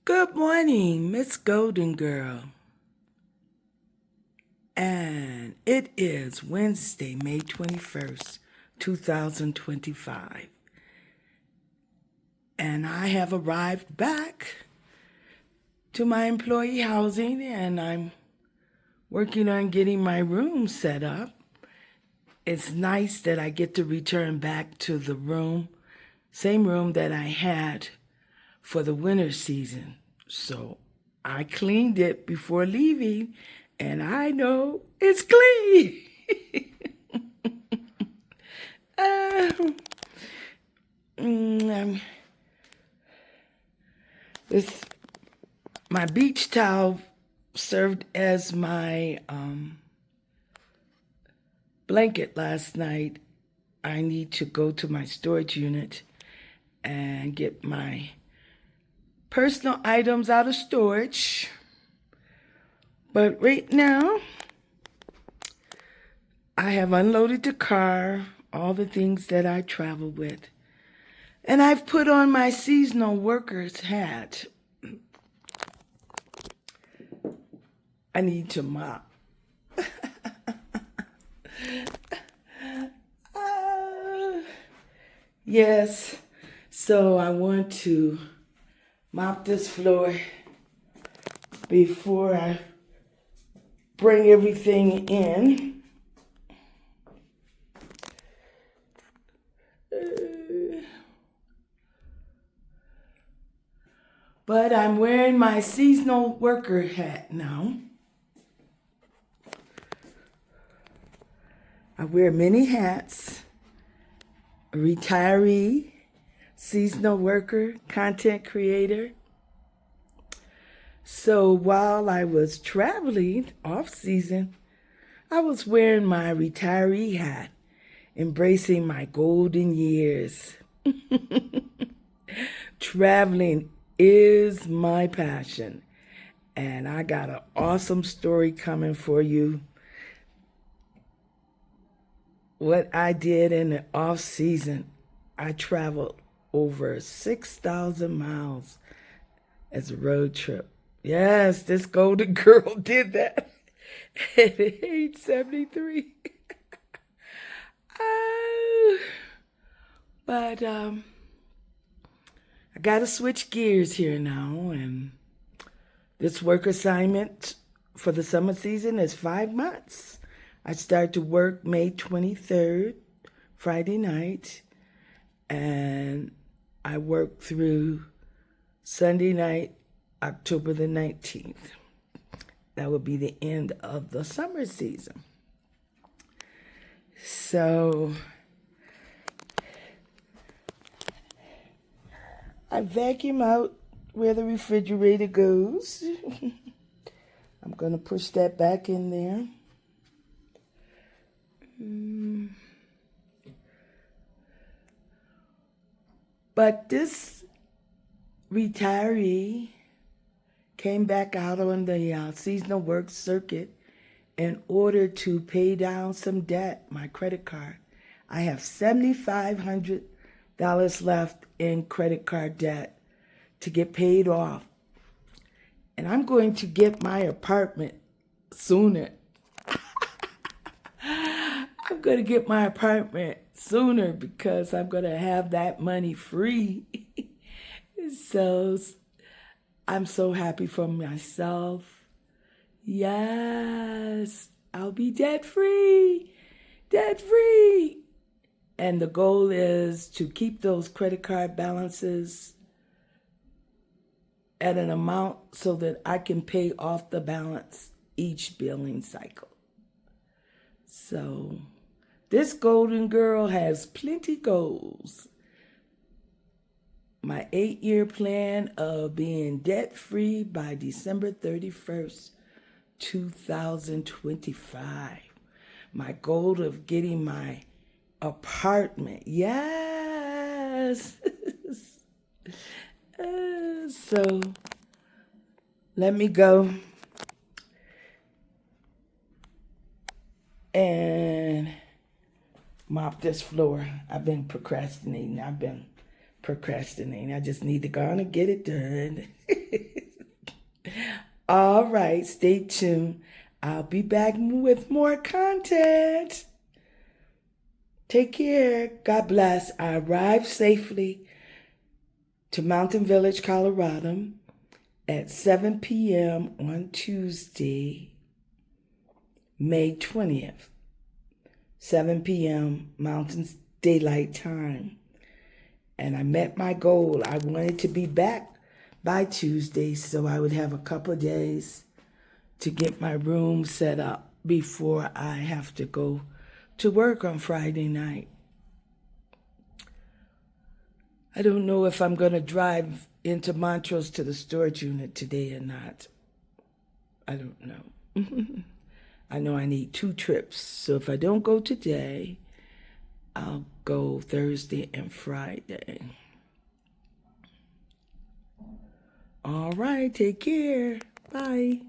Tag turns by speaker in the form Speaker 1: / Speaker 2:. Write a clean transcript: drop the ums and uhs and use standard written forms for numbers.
Speaker 1: Good morning, Miss Golden Girl. And it is Wednesday, May 21st, 2025. And I have arrived back to my employee housing and I'm working on getting my room set up. It's nice that I get to return back to the room, same room that I had for the winter season. So I cleaned it before leaving, and I know it's clean. um, this my beach towel served as my blanket last night. I need to go to my storage unit and get my personal items out of storage. But right now, I have unloaded the car, all the things that I travel with, and I've put on my seasonal worker's hat. I need to mop. Yes, so I want to mop this floor before I bring everything in. But I'm wearing my seasonal worker hat now. I wear many hats: a retiree, seasonal worker, content creator. So while I was traveling off season, I was wearing my retiree hat, embracing my golden years. Traveling is my passion, and I got an awesome story coming for you. What I did in the off season, I traveled over 6,000 miles as a road trip. Yes, this golden girl did that at age 73. But I got to switch gears here now, and this work assignment for the summer season is 5 months. I start to work May 23rd, Friday night, and I work through Sunday night, October the 19th. That will be the end of the summer season. So I vacuum out where the refrigerator goes. I'm going to push that back in there. But this retiree came back out on the seasonal work circuit in order to pay down some debt, my credit card. I have $7,500 left in credit card debt to get paid off. And I'm going to get my apartment sooner. I'm going to get my apartment sooner because I'm going to have that money free. So I'm so happy for myself. Yes, I'll be debt free, debt free. And the goal is to keep those credit card balances at an amount so that I can pay off the balance each billing cycle. So this golden girl has plenty goals. My 8-year plan of being debt-free by December 31st, 2025. My goal of getting my apartment. Yes. So let me go and mop this floor. I've been procrastinating. I've been procrastinating. I just need to go on and get it done. All right, stay tuned. I'll be back with more content. Take care. God bless. I arrived safely to Mountain Village, Colorado at 7 p.m. on Tuesday, May 20th, 7 p.m. Mountain Daylight Time. And I met my goal. I wanted to be back by Tuesday so I would have a couple of days to get my room set up before I have to go to work on Friday night. I don't know if I'm going to drive into Montrose to the storage unit today or not. I don't know. I know I need 2 trips, so if I don't go today, I'll go Thursday and Friday. All right, take care. Bye.